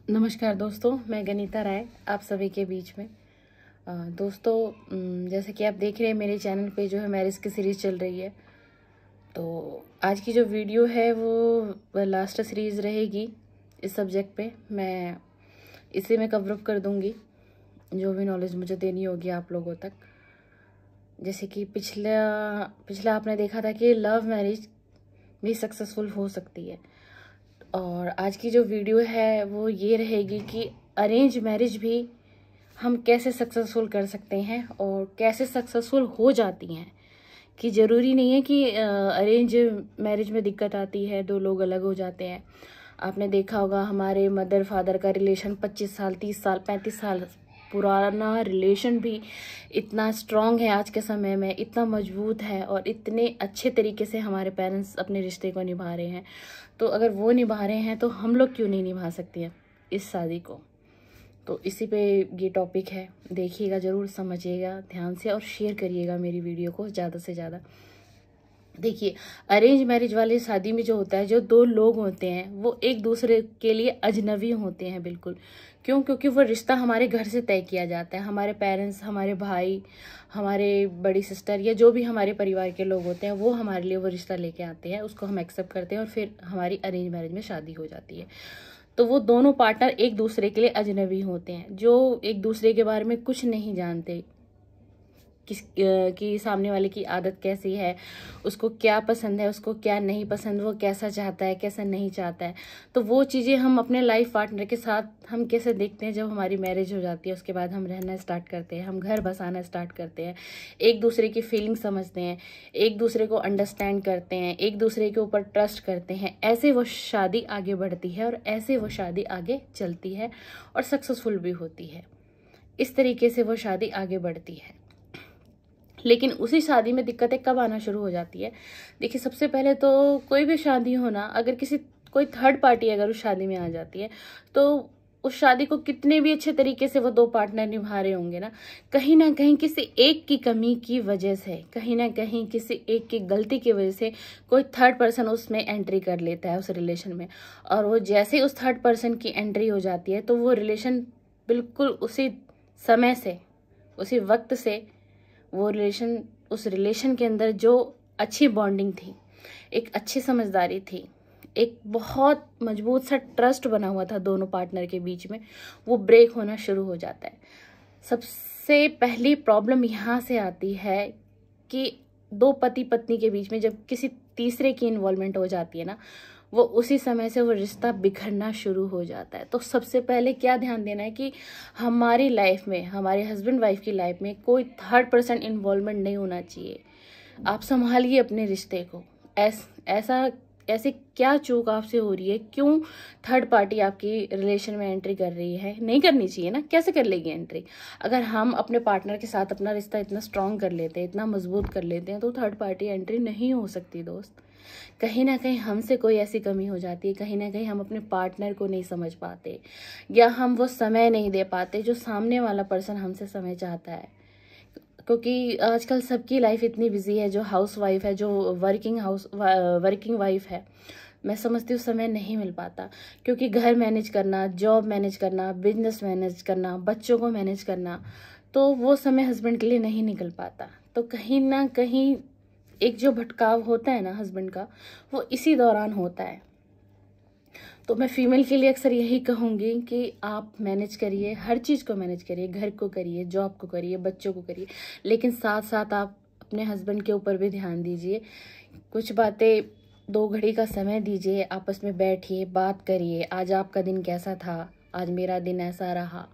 नमस्कार दोस्तों, मैं गनीता राय आप सभी के बीच में। दोस्तों, जैसे कि आप देख रहे हैं मेरे चैनल पे जो है मैरिज की सीरीज़ चल रही है। तो आज की जो वीडियो है वो लास्ट सीरीज़ रहेगी। इस सब्जेक्ट पे इसे मैं कवर अप कर दूंगी, जो भी नॉलेज मुझे देनी होगी आप लोगों तक। जैसे कि पिछला आपने देखा था कि लव मैरिज भी सक्सेसफुल हो सकती है, और आज की जो वीडियो है वो ये रहेगी कि अरेंज मैरिज भी हम कैसे सक्सेसफुल कर सकते हैं और कैसे सक्सेसफुल हो जाती हैं। कि ज़रूरी नहीं है कि अरेंज मैरिज में दिक्कत आती है, दो लोग अलग हो जाते हैं। आपने देखा होगा हमारे मदर फादर का रिलेशन 25 साल 30 साल 35 साल पुराना रिलेशन भी इतना स्ट्रांग है, आज के समय में इतना मजबूत है और इतने अच्छे तरीके से हमारे पेरेंट्स अपने रिश्ते को निभा रहे हैं। तो अगर वो निभा रहे हैं तो हम लोग क्यों नहीं निभा सकते हैं इस शादी को। तो इसी पे ये टॉपिक है, देखिएगा ज़रूर, समझिएगा ध्यान से और शेयर करिएगा मेरी वीडियो को ज़्यादा से ज़्यादा। देखिए, अरेंज मैरिज वाली शादी में जो होता है, जो दो लोग होते हैं वो एक दूसरे के लिए अजनबी होते हैं बिल्कुल। क्यों? क्योंकि वो रिश्ता हमारे घर से तय किया जाता है। हमारे पेरेंट्स, हमारे भाई, हमारे बड़ी सिस्टर या जो भी हमारे परिवार के लोग होते हैं वो हमारे लिए वो रिश्ता लेके आते हैं, उसको हम एक्सेप्ट करते हैं और फिर हमारी अरेंज मैरिज में शादी हो जाती है। तो वो दोनों पार्टनर एक दूसरे के लिए अजनबी होते हैं, जो एक दूसरे के बारे में कुछ नहीं जानते कि सामने वाले की आदत कैसी है, उसको क्या पसंद है, उसको क्या नहीं पसंद, वो कैसा चाहता है, कैसा नहीं चाहता है। तो वो चीज़ें हम अपने लाइफ पार्टनर के साथ हम कैसे देखते हैं जब हमारी मैरिज हो जाती है। उसके बाद हम रहना स्टार्ट करते हैं, हम घर बसाना स्टार्ट करते हैं, एक दूसरे की फीलिंग समझते हैं, एक दूसरे को अंडरस्टैंड करते हैं, एक दूसरे के ऊपर ट्रस्ट करते हैं। ऐसे वो शादी आगे बढ़ती है और ऐसे वो शादी आगे चलती है और सक्सेसफुल भी होती है। इस तरीके से वो शादी आगे बढ़ती है। लेकिन उसी शादी में दिक्कतें कब आना शुरू हो जाती है? देखिए, सबसे पहले तो कोई भी शादी हो ना, अगर कोई थर्ड पार्टी अगर उस शादी में आ जाती है तो उस शादी को कितने भी अच्छे तरीके से वो दो पार्टनर निभा रहे होंगे ना कहीं किसी एक की कमी की वजह से, कहीं ना कहीं किसी एक की गलती की वजह से कोई थर्ड पर्सन उसमें एंट्री कर लेता है उस रिलेशन में। और वो जैसे उस थर्ड पर्सन की एंट्री हो जाती है तो वो रिलेशन बिल्कुल उसी समय से, उसी वक्त से उस रिलेशन के अंदर जो अच्छी बॉन्डिंग थी, एक अच्छी समझदारी थी, एक बहुत मजबूत सा ट्रस्ट बना हुआ था दोनों पार्टनर के बीच में, वो ब्रेक होना शुरू हो जाता है। सबसे पहली प्रॉब्लम यहाँ से आती है कि दो पति पत्नी के बीच में जब किसी तीसरे की इन्वॉल्वमेंट हो जाती है ना, वो उसी समय से वो रिश्ता बिखरना शुरू हो जाता है। तो सबसे पहले क्या ध्यान देना है कि हमारी लाइफ में, हमारे हस्बैंड वाइफ की लाइफ में कोई थर्ड पर्सन इन्वॉल्वमेंट नहीं होना चाहिए। आप संभालिए अपने रिश्ते को। ऐसे क्या चूक आपसे हो रही है? क्यों थर्ड पार्टी आपकी रिलेशन में एंट्री कर रही है? नहीं करनी चाहिए ना, कैसे कर लेगी एंट्री? अगर हम अपने पार्टनर के साथ अपना रिश्ता इतना स्ट्रांग कर लेते हैं, इतना मजबूत कर लेते हैं, तो थर्ड पार्टी एंट्री नहीं हो सकती दोस्त। कहीं ना कहीं हमसे कोई ऐसी कमी हो जाती है, कहीं ना कहीं हम अपने पार्टनर को नहीं समझ पाते, या हम वो समय नहीं दे पाते जो सामने वाला पर्सन हमसे समय चाहता है। क्योंकि आजकल सबकी लाइफ इतनी बिजी है, जो हाउस वाइफ है, जो वर्किंग वाइफ है, मैं समझती हूँ समय नहीं मिल पाता। क्योंकि घर मैनेज करना, जॉब मैनेज करना, बिजनेस मैनेज करना, बच्चों को मैनेज करना, तो वो समय हस्बैंड के लिए नहीं निकल पाता। तो कहीं ना कहीं एक जो भटकाव होता है ना हस्बैंड का, वो इसी दौरान होता है। तो मैं फीमेल के लिए अक्सर यही कहूँगी कि आप मैनेज करिए, हर चीज़ को मैनेज करिए, घर को करिए, जॉब को करिए, बच्चों को करिए, लेकिन साथ साथ आप अपने हस्बैंड के ऊपर भी ध्यान दीजिए। कुछ बातें 2 घड़ी का समय दीजिए, आपस में बैठिए, बात करिए। आज आपका दिन कैसा था? आज मेरा दिन ऐसा रहा,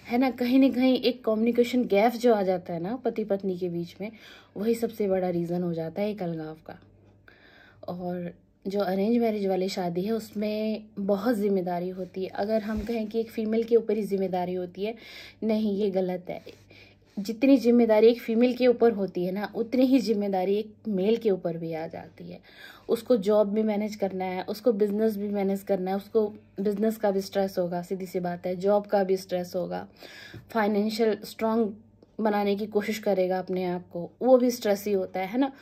है ना कहीं एक कम्युनिकेशन गैप जो आ जाता है ना पति पत्नी के बीच में, वही सबसे बड़ा रीज़न हो जाता है एक अलगाव का। और जो अरेंज मैरिज वाली शादी है उसमें बहुत जिम्मेदारी होती है। अगर हम कहें कि एक फीमेल के ऊपर ही जिम्मेदारी होती है, नहीं, ये गलत है। जितनी जिम्मेदारी एक फीमेल के ऊपर होती है ना, उतनी ही जिम्मेदारी एक मेल के ऊपर भी आ जाती है। उसको जॉब भी मैनेज करना है, उसको बिजनेस भी मैनेज करना है, उसको बिजनेस का भी स्ट्रेस होगा, सीधी सी बात है, जॉब का भी स्ट्रेस होगा, फाइनेंशियल स्ट्रांग बनाने की कोशिश करेगा अपने आप को, वो भी स्ट्रेस ही होता है ना।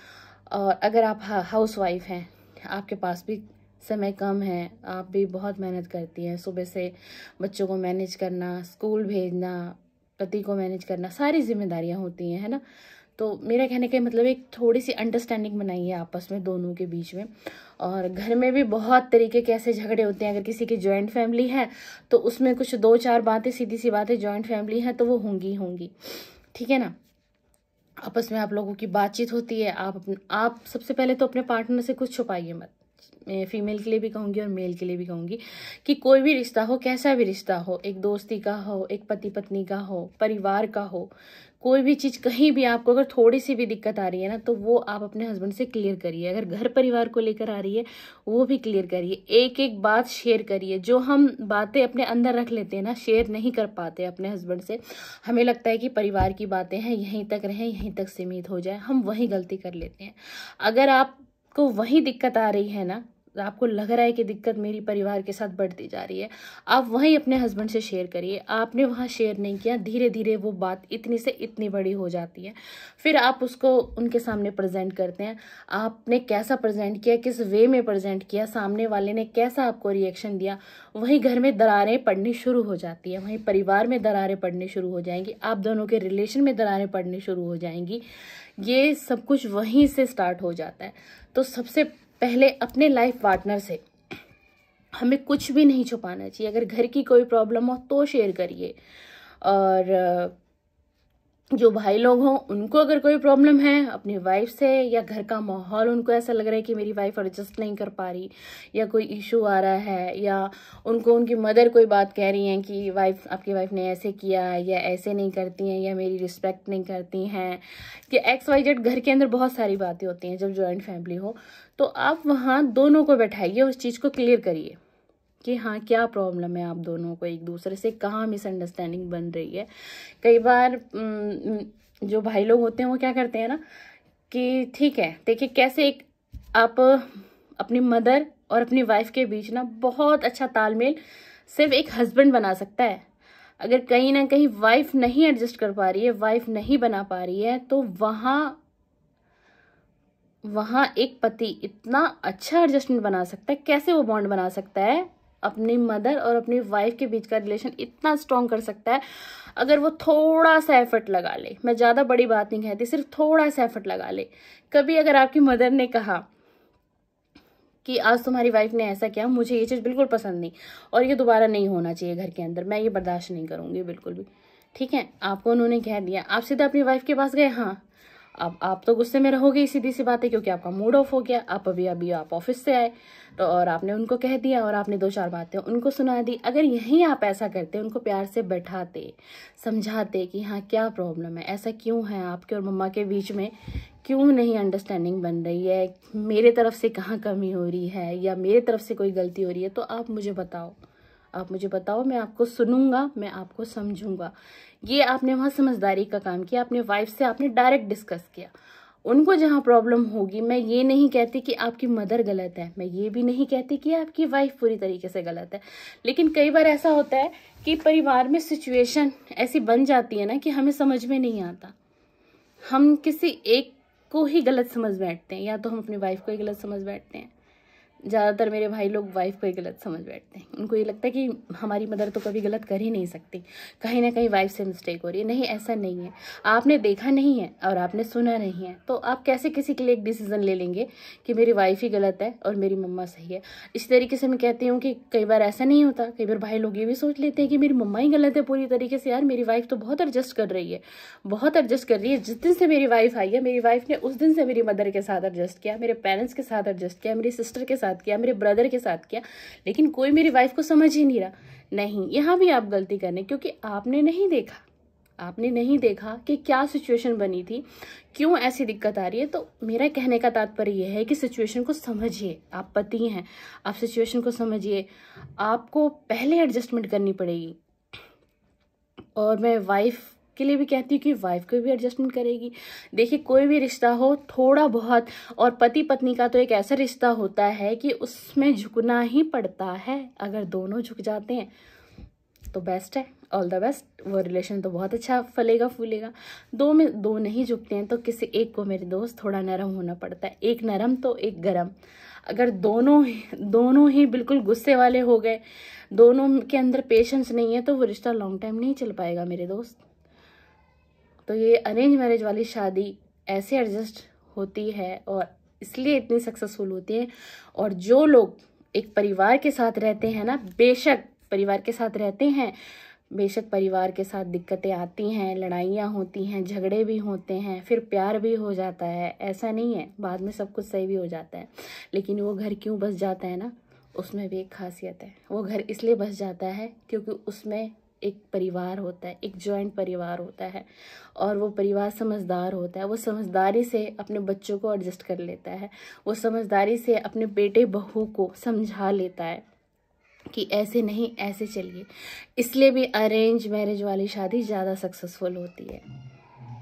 और अगर आप हाउस वाइफ हैं, आपके पास भी समय कम है, आप भी बहुत मेहनत करती हैं, सुबह से बच्चों को मैनेज करना, स्कूल भेजना, पति को मैनेज करना, सारी जिम्मेदारियां होती हैं, है ना। तो मेरा कहने का मतलब एक थोड़ी सी अंडरस्टैंडिंग बनाइए आपस में दोनों के बीच में। और घर में भी बहुत तरीके के ऐसे झगड़े होते हैं, अगर किसी की जॉइंट फैमिली है तो उसमें कुछ 2-4 बातें, सीधी सी बातें, जॉइंट फैमिली है तो वो होंगी, ठीक है ना। आपस में आप लोगों की बातचीत होती है, आप सबसे पहले तो अपने पार्टनर से कुछ छुपाइए मत। मैं फीमेल के लिए भी कहूंगी और मेल के लिए भी कहूंगी कि कोई भी रिश्ता हो, कैसा भी रिश्ता हो, एक दोस्ती का हो, एक पति पत्नी का हो, परिवार का हो, कोई भी चीज कहीं भी आपको अगर थोड़ी सी भी दिक्कत आ रही है ना, तो वो आप अपने हस्बैंड से क्लियर करिए। अगर घर परिवार को लेकर आ रही है वो भी क्लियर करिए, एक एक बात शेयर करिए। जो हम बातें अपने अंदर रख लेते हैं ना, शेयर नहीं कर पाते अपने हस्बैंड से, हमें लगता है कि परिवार की बातें हैं, यहीं तक रहें, यहीं तक सीमित हो जाए, हम वही गलती कर लेते हैं। अगर आपको वही दिक्कत आ रही है ना, आपको लग रहा है कि दिक्कत मेरी परिवार के साथ बढ़ती जा रही है, आप वहीं अपने हस्बैंड से शेयर करिए। आपने वहाँ शेयर नहीं किया, धीरे धीरे वो बात इतनी से इतनी बड़ी हो जाती है। फिर आप उसको उनके सामने प्रेजेंट करते हैं। आपने कैसा प्रेजेंट किया, किस वे में प्रेजेंट किया, सामने वाले ने कैसा आपको रिएक्शन दिया, वहीं घर में दरारें पड़नी शुरू हो जाती है, वहीं परिवार में दरारें पड़नी शुरू हो जाएंगी, आप दोनों के रिलेशन में दरारें पड़नी शुरू हो जाएंगी। ये सब कुछ वहीं से स्टार्ट हो जाता है। तो सबसे पहले अपने लाइफ पार्टनर से हमें कुछ भी नहीं छुपाना चाहिए। अगर घर की कोई प्रॉब्लम हो तो शेयर करिए, और जो भाई लोग हों उनको अगर कोई प्रॉब्लम है अपनी वाइफ से, या घर का माहौल उनको ऐसा लग रहा है कि मेरी वाइफ एडजस्ट नहीं कर पा रही, या कोई इशू आ रहा है, या उनको उनकी मदर कोई बात कह रही हैं कि आपकी वाइफ ने ऐसे किया, या ऐसे नहीं करती हैं, या मेरी रिस्पेक्ट नहीं करती हैं, कि XYZ, घर के अंदर बहुत सारी बातें होती हैं जब जॉइंट फैमिली हो, तो आप वहाँ दोनों को बैठाइए, उस चीज़ को क्लियर करिए कि हाँ क्या प्रॉब्लम है, आप दोनों को एक दूसरे से कहाँ मिसअंडरस्टैंडिंग बन रही है। कई बार जो भाई लोग होते हैं वो क्या करते हैं ना कि ठीक है, देखिए कैसे एक आप अपनी मदर और अपनी वाइफ के बीच ना बहुत अच्छा तालमेल सिर्फ एक हस्बैंड बना सकता है। अगर कहीं ना कहीं वाइफ नहीं एडजस्ट कर पा रही है, वाइफ नहीं बना पा रही है, तो वहां एक पति इतना अच्छा एडजस्टमेंट बना सकता है। कैसे वो बॉन्ड बना सकता है, अपनी मदर और अपनी वाइफ के बीच का रिलेशन इतना स्ट्रॉन्ग कर सकता है अगर वो थोड़ा सा एफर्ट लगा ले। मैं ज़्यादा बड़ी बात नहीं कहती, सिर्फ थोड़ा सा एफर्ट लगा ले। कभी अगर आपकी मदर ने कहा कि आज तुम्हारी वाइफ ने ऐसा किया, मुझे ये चीज़ बिल्कुल पसंद नहीं और ये दोबारा नहीं होना चाहिए घर के अंदर, मैं ये बर्दाश्त नहीं करूँगी बिल्कुल भी, ठीक है, आपको उन्होंने कह दिया, आप सीधा अपनी वाइफ के पास गए, हाँ अब आप तो गुस्से में रहोगे, सीधी सी बात है, क्योंकि आपका मूड ऑफ हो गया, आप अभी आप ऑफिस से आए तो, और आपने उनको कह दिया और आपने 2-4 बातें उनको सुना दी। अगर यहीं आप ऐसा करते, उनको प्यार से बैठाते, समझाते कि हाँ क्या प्रॉब्लम है, ऐसा क्यों है, आपके और मम्मा के बीच में क्यों नहीं अंडरस्टैंडिंग बन रही है, मेरे तरफ से कहाँ कमी हो रही है, या मेरे तरफ से कोई गलती हो रही है, तो आप मुझे बताओ, मैं आपको सुनूंगा, मैं आपको समझूंगा। ये आपने वहाँ समझदारी का काम किया, अपने वाइफ से आपने डायरेक्ट डिस्कस किया। उनको जहाँ प्रॉब्लम होगी, मैं ये नहीं कहती कि आपकी मदर गलत है, मैं ये भी नहीं कहती कि आपकी वाइफ पूरी तरीके से गलत है, लेकिन कई बार ऐसा होता है कि परिवार में सिचुएशन ऐसी बन जाती है ना कि हमें समझ में नहीं आता, हम किसी एक को ही गलत समझ बैठते हैं, या तो हम अपनी वाइफ को ही गलत समझ बैठते हैं। ज़्यादातर मेरे भाई लोग वाइफ को ही गलत समझ बैठते हैं, उनको ये लगता है कि हमारी मदर तो कभी गलत कर ही नहीं सकती, कहीं ना कहीं वाइफ से मिस्टेक हो रही है। नहीं, ऐसा नहीं है, आपने देखा नहीं है और आपने सुना नहीं है, तो आप कैसे किसी के लिए एक डिसीजन ले लेंगे कि मेरी वाइफ ही गलत है और मेरी मम्मा सही है। इस तरीके से मैं कहती हूँ कि कई बार ऐसा नहीं होता, कई बार भाई लोग ये भी सोच लेते हैं कि मेरी मम्मा ही गलत है पूरी तरीके से, यार मेरी वाइफ तो बहुत एडजस्ट कर रही है, बहुत एडजस्ट कर रही है, जिस दिन से मेरी वाइफ आई है, मेरी वाइफ ने उस दिन से मेरी मदर के साथ एडजस्ट किया, मेरे पेरेंट्स के साथ एडजस्ट किया, मेरी सिस्टर के साथ किया, मेरे ब्रदर के साथ किया, लेकिन कोई मेरी वाइफ को समझ ही नहीं रहा। नहीं, यहाँ भी आप गलती करने, क्योंकि आपने नहीं देखा कि क्या सिचुएशन बनी थी, क्यों ऐसी दिक्कत आ रही है। तो मेरा कहने का तात्पर्य यह है कि सिचुएशन को समझिए, आप पति हैं, आप सिचुएशन को समझिए, आपको पहले एडजस्टमेंट करनी पड़ेगी। और मैं वाइफ के लिए भी कहती हूँ कि वाइफ को भी एडजस्टमेंट करेगी। देखिए, कोई भी रिश्ता हो थोड़ा बहुत, और पति पत्नी का तो एक ऐसा रिश्ता होता है कि उसमें झुकना ही पड़ता है। अगर दोनों झुक जाते हैं तो बेस्ट है, ऑल द बेस्ट। वो रिलेशन तो बहुत अच्छा फलेगा फूलेगा। दो में दो नहीं झुकते हैं तो किसी एक को मेरे दोस्त थोड़ा नरम होना पड़ता है, एक नरम तो एक गरम। अगर दोनों ही बिल्कुल गुस्से वाले हो गए, दोनों के अंदर पेशेंस नहीं है, तो वो रिश्ता लॉन्ग टाइम नहीं चल पाएगा मेरे दोस्त। तो ये अरेंज मैरिज वाली शादी ऐसे एडजस्ट होती है और इसलिए इतनी सक्सेसफुल होती है। और जो लोग एक परिवार के साथ रहते हैं ना, बेशक परिवार के साथ रहते हैं, बेशक परिवार के साथ दिक्कतें आती हैं, लड़ाइयाँ होती हैं, झगड़े भी होते हैं, फिर प्यार भी हो जाता है, ऐसा नहीं है, बाद में सब कुछ सही भी हो जाता है। लेकिन वो घर क्यों बस जाता है ना, उसमें भी एक खासियत है। वो घर इसलिए बस जाता है क्योंकि उसमें एक परिवार होता है, एक जॉइंट परिवार होता है, और वो परिवार समझदार होता है। वो समझदारी से अपने बच्चों को एडजस्ट कर लेता है, वो समझदारी से अपने बेटे बहू को समझा लेता है कि ऐसे नहीं ऐसे चलिए। इसलिए भी अरेंज मैरिज वाली शादी ज़्यादा सक्सेसफुल होती है।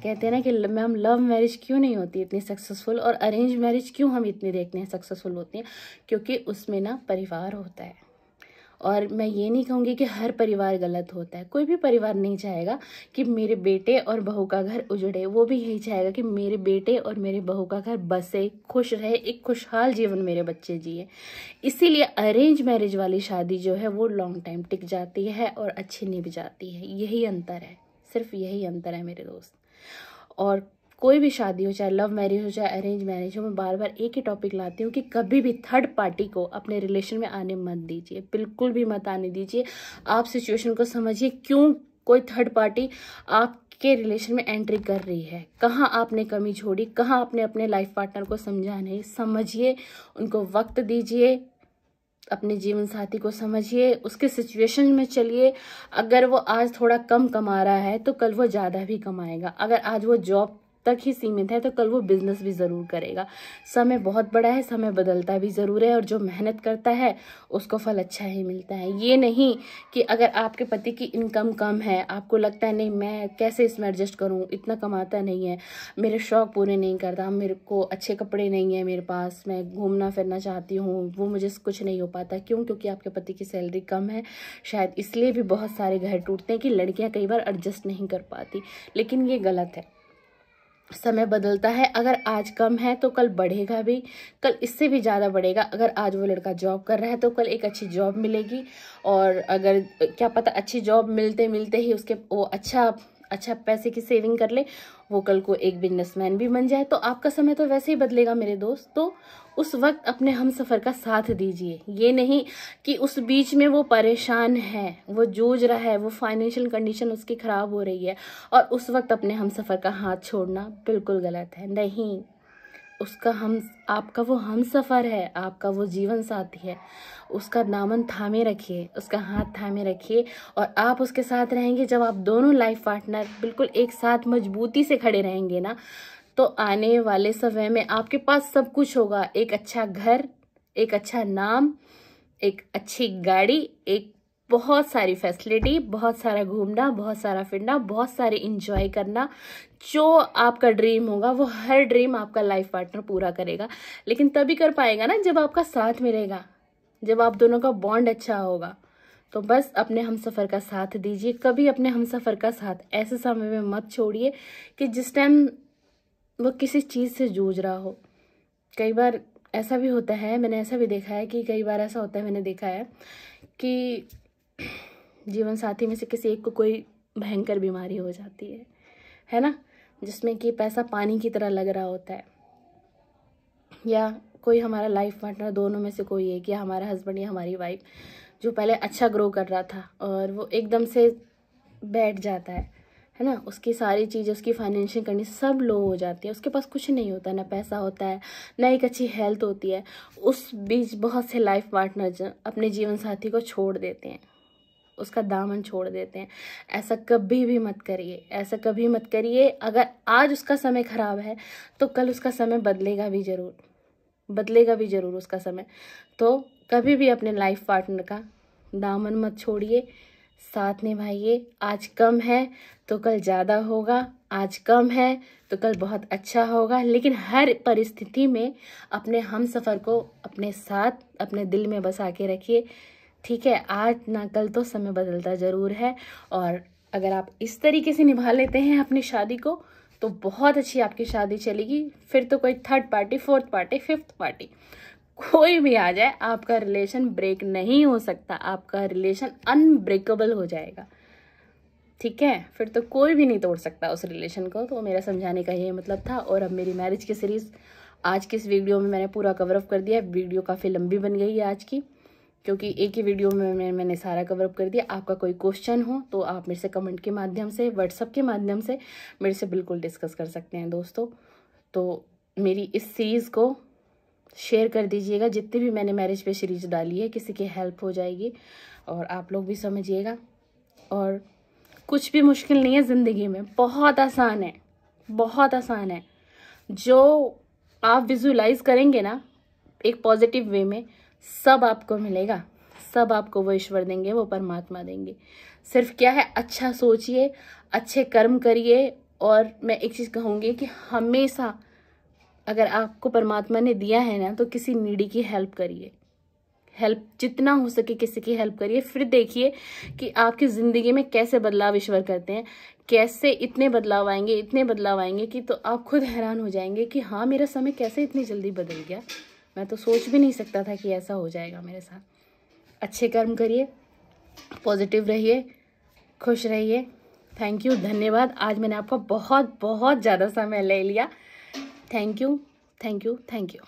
कहते हैं ना कि मैम लव मैरिज क्यों नहीं होती इतनी सक्सेसफुल, और अरेंज मैरिज क्यों हम इतनी देखते हैं सक्सेसफुल होती हैं, क्योंकि उसमें ना परिवार होता है। और मैं ये नहीं कहूँगी कि हर परिवार गलत होता है, कोई भी परिवार नहीं चाहेगा कि मेरे बेटे और बहू का घर उजड़े। वो भी यही चाहेगा कि मेरे बेटे और मेरे बहू का घर बसे, खुश रहे, एक खुशहाल जीवन मेरे बच्चे जिए। इसीलिए अरेंज मैरिज वाली शादी जो है वो लॉन्ग टाइम टिक जाती है और अच्छी निभ जाती है। यही अंतर है, सिर्फ यही अंतर है मेरे दोस्त। और कोई भी शादी हो, चाहे लव मैरिज हो चाहे अरेंज मैरिज हो, मैं बार बार एक ही टॉपिक लाती हूँ कि कभी भी थर्ड पार्टी को अपने रिलेशन में आने मत दीजिए, बिल्कुल भी मत आने दीजिए। आप सिचुएशन को समझिए, क्यों कोई थर्ड पार्टी आपके रिलेशन में एंट्री कर रही है, कहाँ आपने कमी छोड़ी, कहाँ आपने अपने लाइफ पार्टनर को समझा नहीं। समझिए, उनको वक्त दीजिए, अपने जीवन साथी को समझिए, उसके सिचुएशन में चलिए। अगर वो आज थोड़ा कम कमा रहा है तो कल वो ज़्यादा भी कमाएगा। अगर आज वो जॉब तक ही सीमित है तो कल वो बिजनेस भी ज़रूर करेगा। समय बहुत बड़ा है, समय बदलता भी ज़रूर है, और जो मेहनत करता है उसको फल अच्छा ही मिलता है। ये नहीं कि अगर आपके पति की इनकम कम है, आपको लगता है नहीं मैं कैसे इसमें एडजस्ट करूँ, इतना कमाता नहीं है, मेरे शौक़ पूरे नहीं करता, मेरे को अच्छे कपड़े नहीं है मेरे पास, मैं घूमना फिरना चाहती हूँ, वो मुझे कुछ नहीं हो पाता। क्यों? क्योंकि आपके पति की सैलरी कम है। शायद इसलिए भी बहुत सारे घर टूटते हैं कि लड़कियाँ कई बार एडजस्ट नहीं कर पाती, लेकिन ये गलत है। समय बदलता है, अगर आज कम है तो कल बढ़ेगा भी, कल इससे भी ज़्यादा बढ़ेगा। अगर आज वो लड़का जॉब कर रहा है तो कल एक अच्छी जॉब मिलेगी, और अगर क्या पता अच्छी जॉब मिलते मिलते ही उसके वो अच्छा पैसे की सेविंग कर ले, वो कल को एक बिजनेसमैन भी बन जाए। तो आपका समय तो वैसे ही बदलेगा मेरे दोस्त। तो उस वक्त अपने हम सफ़र का साथ दीजिए। ये नहीं कि उस बीच में वो परेशान है, वो जूझ रहा है, वो फाइनेंशियल कंडीशन उसकी ख़राब हो रही है, और उस वक्त अपने हम सफ़र का हाथ छोड़ना बिल्कुल गलत है। नहीं, आपका वो हम सफ़र है, आपका वो जीवन साथी है, उसका दामन थामे रखिए, उसका हाथ थामे रखिए, और आप उसके साथ रहेंगे। जब आप दोनों लाइफ पार्टनर बिल्कुल एक साथ मजबूती से खड़े रहेंगे ना, तो आने वाले समय में आपके पास सब कुछ होगा। एक अच्छा घर, एक अच्छा नाम, एक अच्छी गाड़ी, एक बहुत सारी फैसिलिटी, बहुत सारा घूमना, बहुत सारा फिरना, बहुत सारे इंजॉय करना। जो आपका ड्रीम होगा वो हर ड्रीम आपका लाइफ पार्टनर पूरा करेगा। लेकिन तभी कर पाएगा ना जब आपका साथ मिलेगा, जब आप दोनों का बॉन्ड अच्छा होगा। तो बस अपने हमसफ़र का साथ दीजिए। कभी अपने हमसफ़र का साथ ऐसे समय में मत छोड़िए कि जिस टाइम वो किसी चीज़ से जूझ रहा हो। कई बार ऐसा भी होता है, मैंने ऐसा भी देखा है कि कई बार ऐसा होता है, मैंने देखा है कि जीवन साथी में से किसी एक को कोई भयंकर बीमारी हो जाती है ना, जिसमें कि पैसा पानी की तरह लग रहा होता है, या कोई हमारा लाइफ पार्टनर, दोनों में से कोई एक, या हमारा हस्बैंड या हमारी वाइफ, जो पहले अच्छा ग्रो कर रहा था और वो एकदम से बैठ जाता है ना, उसकी सारी चीज़, उसकी फाइनेंशियल कंडीशन सब लो हो जाती है, उसके पास कुछ नहीं होता, ना पैसा होता है, ना एक अच्छी हेल्थ होती है। उस बीच बहुत से लाइफ पार्टनर अपने जीवन साथी को छोड़ देते हैं, उसका दामन छोड़ देते हैं। ऐसा कभी भी मत करिए, ऐसा कभी मत करिए। अगर आज उसका समय खराब है तो कल उसका समय बदलेगा भी ज़रूर उसका समय। तो कभी भी अपने लाइफ पार्टनर का दामन मत छोड़िए, साथ निभाइए। आज कम है तो कल ज़्यादा होगा, आज कम है तो कल बहुत अच्छा होगा, लेकिन हर परिस्थिति में अपने हम सफ़र को अपने साथ, अपने दिल में बसा के रखिए। ठीक है, आज ना कल तो समय बदलता ज़रूर है, और अगर आप इस तरीके से निभा लेते हैं अपनी शादी को तो बहुत अच्छी आपकी शादी चलेगी। फिर तो कोई third party, fourth party, fifth party कोई भी आ जाए, आपका रिलेशन ब्रेक नहीं हो सकता, आपका रिलेशन अनब्रेकेबल हो जाएगा। ठीक है, फिर तो कोई भी नहीं तोड़ सकता उस रिलेशन को। तो मेरा समझाने का ये मतलब था। और अब मेरी मैरिज की सीरीज़ आज की इस वीडियो में मैंने पूरा कवरअप कर दिया। वीडियो काफ़ी लंबी बन गई है आज की, क्योंकि एक ही वीडियो में मैंने सारा कवरअप कर दिया। आपका कोई क्वेश्चन हो तो आप मेरे से कमेंट के माध्यम से, व्हाट्सएप के माध्यम से मेरे से बिल्कुल डिस्कस कर सकते हैं दोस्तों। तो मेरी इस सीरीज़ को शेयर कर दीजिएगा, जितनी भी मैंने मैरिज पे सीरीज डाली है, किसी की हेल्प हो जाएगी और आप लोग भी समझिएगा। और कुछ भी मुश्किल नहीं है ज़िंदगी में, बहुत आसान है, बहुत आसान है। जो आप विजुलाइज करेंगे ना एक पॉजिटिव वे में, सब आपको मिलेगा, सब आपको वो ईश्वर देंगे, वो परमात्मा देंगे। सिर्फ क्या है, अच्छा सोचिए, अच्छे कर्म करिए। और मैं एक चीज़ कहूँगी कि हमेशा अगर आपको परमात्मा ने दिया है ना, तो किसी नीडी की हेल्प करिए, हेल्प जितना हो सके किसी की हेल्प करिए। फिर देखिए कि आपकी ज़िंदगी में कैसे बदलाव ईश्वर करते हैं, कैसे इतने बदलाव आएंगे, इतने बदलाव आएंगे कि तो आप खुद हैरान हो जाएंगे कि हाँ, मेरा समय कैसे इतनी जल्दी बदल गया। मैं तो सोच भी नहीं सकता था कि ऐसा हो जाएगा मेरे साथ। अच्छे कर्म करिए, पॉजिटिव रहिए, खुश रहिए। थैंक यू, धन्यवाद। आज मैंने आपका बहुत बहुत ज़्यादा समय ले लिया। Thank you, thank you, thank you.